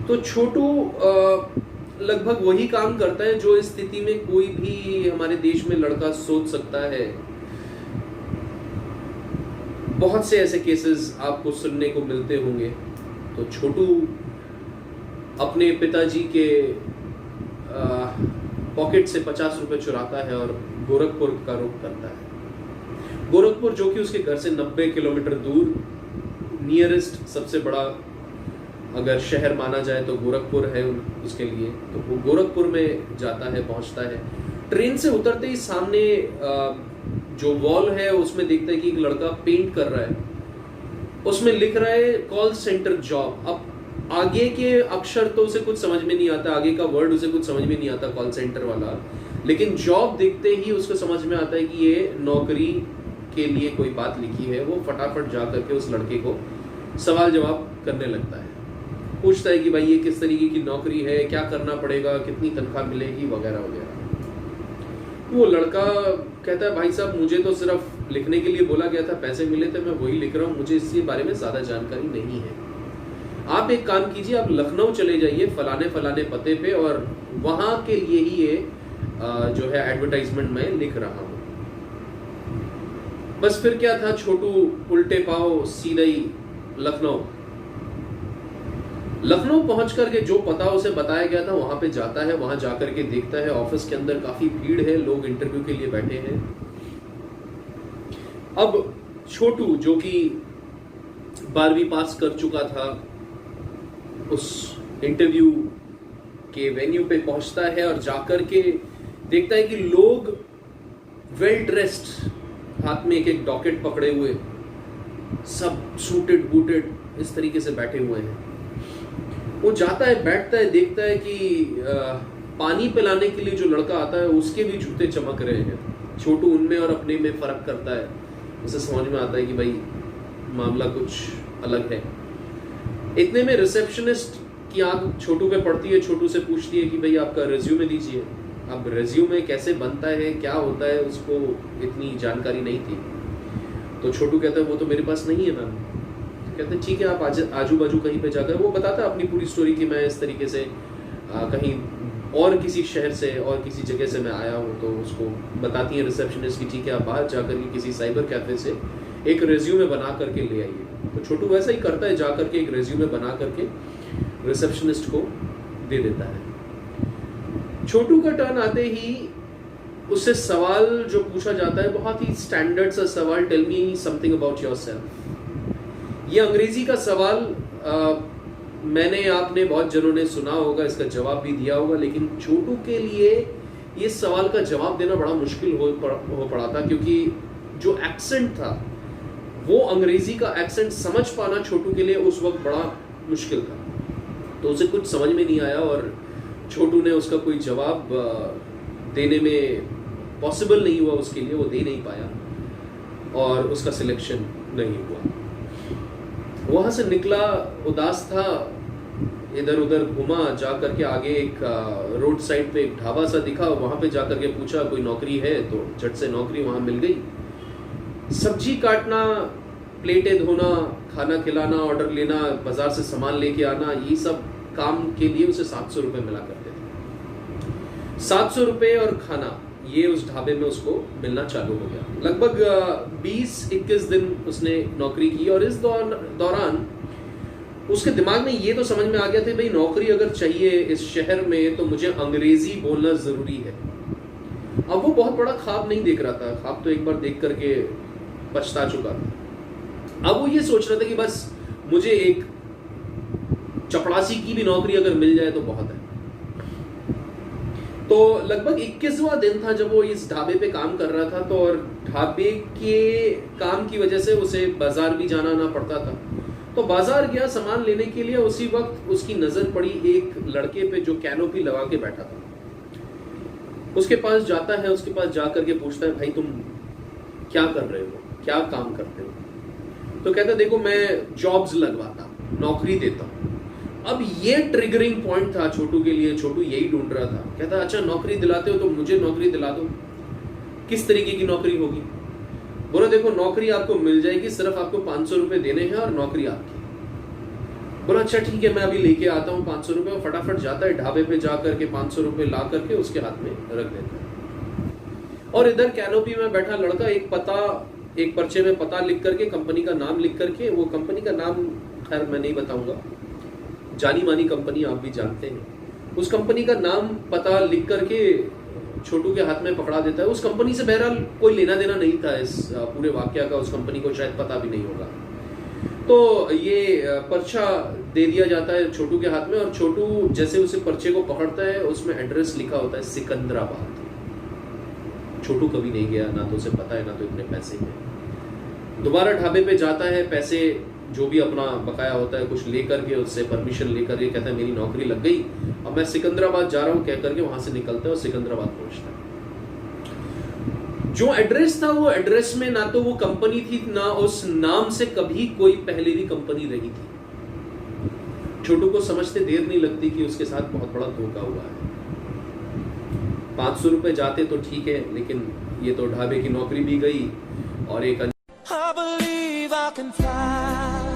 तो छोटू लगभग वही काम करता है जो इस स्थिति में कोई भी हमारे देश में लड़का सोच सकता है। बहुत से ऐसे केसेस आपको सुनने को मिलते होंगे। तो छोटू अपने पिताजी के पॉकेट से 50 रुपए चुराता है और गोरखपुर का रुख करता है। गोरखपुर जो कि उसके घर से 90 किलोमीटर दूर नियरेस्ट सबसे बड़ा अगर शहर माना जाए तो गोरखपुर है उसके लिए। तो वो गोरखपुर में जाता है, पहुंचता है। ट्रेन से उतरते ही सामने जो वॉल है उसमें देखता है कि एक लड़का पेंट कर रहा है। उसमें लिख रहा है कॉल सेंटर जॉब। अब आगे के अक्षर तो उसे कुछ समझ में नहीं आता, आगे का वर्ड उसे कुछ समझ में नहीं आता कॉल सेंटर वाला, लेकिन जॉब देखते ही उसको समझ में आता है कि ये नौकरी के लिए कोई बात लिखी है। वो फटाफट जा करके उस लड़के को सवाल जवाब करने लगता है। पूछता है कि भाई ये किस तरीके की नौकरी है, क्या करना पड़ेगा, कितनी तनख्वाह मिलेगी, वगैरह वगैरह। वो लड़का कहता है भाई साहब मुझे तो सिर्फ लिखने के लिए बोला गया था, पैसे मिले थे, मैं वही लिख रहा हूँ, मुझे इसके बारे में ज्यादा जानकारी नहीं है। आप एक काम कीजिए, आप लखनऊ चले जाइए फलाने फलाने पते पे और वहां के लिए ही ये जो है एडवर्टाइजमेंट में लिख रहा हूँ। बस फिर क्या था, छोटू उल्टे पांव सीधा ही लखनऊ पहुंच करके जो पता उसे बताया गया था वहां पे जाता है। वहां जाकर के देखता है ऑफिस के अंदर काफी भीड़ है, लोग इंटरव्यू के लिए बैठे हैं। अब छोटू जो कि 12वीं पास कर चुका था, उस इंटरव्यू के वेन्यू पे पहुंचता है और जाकर के देखता है कि लोग वेल ड्रेस्ड, हाथ में एक एक डॉकेट पकड़े हुए, सब सूटेड बूटेड इस तरीके से बैठे हुए हैं। वो जाता है, बैठता है, देखता है कि पानी पिलाने के लिए जो लड़का आता है उसके भी जूते चमक रहे हैं। छोटू उनमें और अपने में फर्क करता है। उसे समझ में आता है कि भाई मामला कुछ अलग है। इतने में रिसेप्शनिस्ट की आंख छोटू पे पड़ती है। छोटू से पूछती है कि भाई आपका रिज्यूमे दीजिए। अब रिज्यूमे कैसे बनता है, क्या होता है, उसको इतनी जानकारी नहीं थी। तो छोटू कहता है वो तो मेरे पास नहीं है मैम। कहते हैं ठीक है, आप आजू बाजू कहीं पे जाकर, वो बताता है अपनी पूरी स्टोरी कि मैं इस तरीके से कहीं और किसी शहर से और किसी जगह से मैं आया हूँ। तो उसको बताती है रिसेप्शनिस्ट की ठीक है आप बाहर जाकर के किसी साइबर कैफे से एक रेज्यूमे बना करके ले आइए। तो छोटू वैसा ही करता है, जा करके एक रेज्यूमे बना करके रिसेप्शनिस्ट को दे देता है। छोटू का टर्न आते ही उससे सवाल जो पूछा जाता है बहुत ही स्टैंडर्ड सा सवाल, tell me something about yourself. ये अंग्रेजी का सवाल मैंने आपने बहुत जनों ने सुना होगा, इसका जवाब भी दिया होगा, लेकिन छोटू के लिए ये सवाल का जवाब देना बड़ा मुश्किल हो पड़ा था, क्योंकि जो एक्सेंट था वो अंग्रेजी का एक्सेंट समझ पाना छोटू के लिए उस वक्त बड़ा मुश्किल था। तो उसे कुछ समझ में नहीं आया और छोटू ने उसका कोई जवाब देने में पॉसिबल नहीं हुआ उसके लिए, वो दे नहीं पाया और उसका सिलेक्शन नहीं हुआ। वहां से निकला, उदास था, इधर उधर घुमा, जा करके आगे एक रोड साइड पे एक ढाबा सा दिखा, वहां पे जा करके पूछा कोई नौकरी है, तो झट से नौकरी वहां मिल गई। सब्जी काटना, प्लेटें धोना, खाना खिलाना, ऑर्डर लेना, बाजार से सामान लेके आना, ये सब काम के लिए उसे 700 रुपए मिला करते थे। 700 रुपए और खाना, ये उस ढाबे में उसको मिलना चालू हो गया। लगभग 20-21 दिन उसने नौकरी की और इस दौरान उसके दिमाग में ये तो समझ में आ गया था भाई नौकरी अगर चाहिए इस शहर में तो मुझे अंग्रेजी बोलना जरूरी है। अब वो बहुत बड़ा ख्वाब नहीं देख रहा था, ख्वाब तो एक बार देख करके पछता चुका था। अब वो ये सोच रहा था कि बस मुझे एक चपड़ासी की भी नौकरी अगर मिल जाए तो बहुत है। तो लगभग 21वां दिन था जब वो इस ढाबे पे काम कर रहा था। तो और ढाबे के काम की वजह से उसे बाजार भी जाना ना पड़ता था। तो बाजार गया सामान लेने के लिए, उसी वक्त उसकी नजर पड़ी एक लड़के पे जो कैनोपी लगा के बैठा था। उसके पास जाता है, उसके पास जाकर के पूछता है भाई तुम क्या कर रहे हो, क्या काम करते हो? तो कहता देखो मैं जॉब्स लगवाता, नौकरी देता हूं। अब ये ट्रिगरिंग पॉइंट था छोटू के लिए, छोटू यही ढूंढ रहा था। कहता अच्छा नौकरी दिलाते हो तो मुझे नौकरी दिला दो। किस तरीके की नौकरी होगी? बोला देखो नौकरी आपको मिल जाएगी, सिर्फ आपको 500 रुपए देने हैं और नौकरी आपकी। बोला अच्छा ठीक है मैं अभी लेके आता हूँ 500 रुपये। और फटाफट जाता है ढाबे पे जा करके 500 रुपये ला करके उसके हाथ में रख देता है। और इधर कैनोपी में बैठा लड़का एक पर्चे में पता लिख करके, कंपनी का नाम लिख करके, वो कंपनी का नाम खैर मैं नहीं बताऊंगा, जानी मानी कंपनी आप भी जानते हैं, उस कंपनी का नाम पता लिख करके छोटू के हाथ में पकड़ा देता है। उस कंपनी से बहरहाल कोई लेना देना नहीं था इस पूरे वाकया का, उस कंपनी को शायद पता भी नहीं होगा। तो ये पर्चा दे दिया जाता है छोटू के हाथ में, और छोटू जैसे उसे पर्चे को पकड़ता है उसमें एड्रेस लिखा होता है सिकंदराबाद। छोटू कभी नहीं गया, ना तो उसे पता है, ना तो इतने पैसे हैं। दोबारा ढाबे पे जाता है, पैसे जो भी अपना बकाया होता है कुछ लेकर के, उससे परमिशन लेकर के कहता है मेरी नौकरी लग गई, अब मैं सिकंदराबाद जा रहा हूं कह करके वहां से निकलता है और सिकंदराबाद पहुंचता है। जो एड्रेस था वो एड्रेस में ना तो वो कंपनी थी, ना उस नाम से कभी कोई पहले भी कंपनी रही थी। छोटू को समझते देर नहीं लगती कि उसके साथ बहुत बड़ा धोखा हुआ है। 500 रुपए जाते तो ठीक है, लेकिन ये तो ढाबे की नौकरी भी गई और एक I believe I can fly.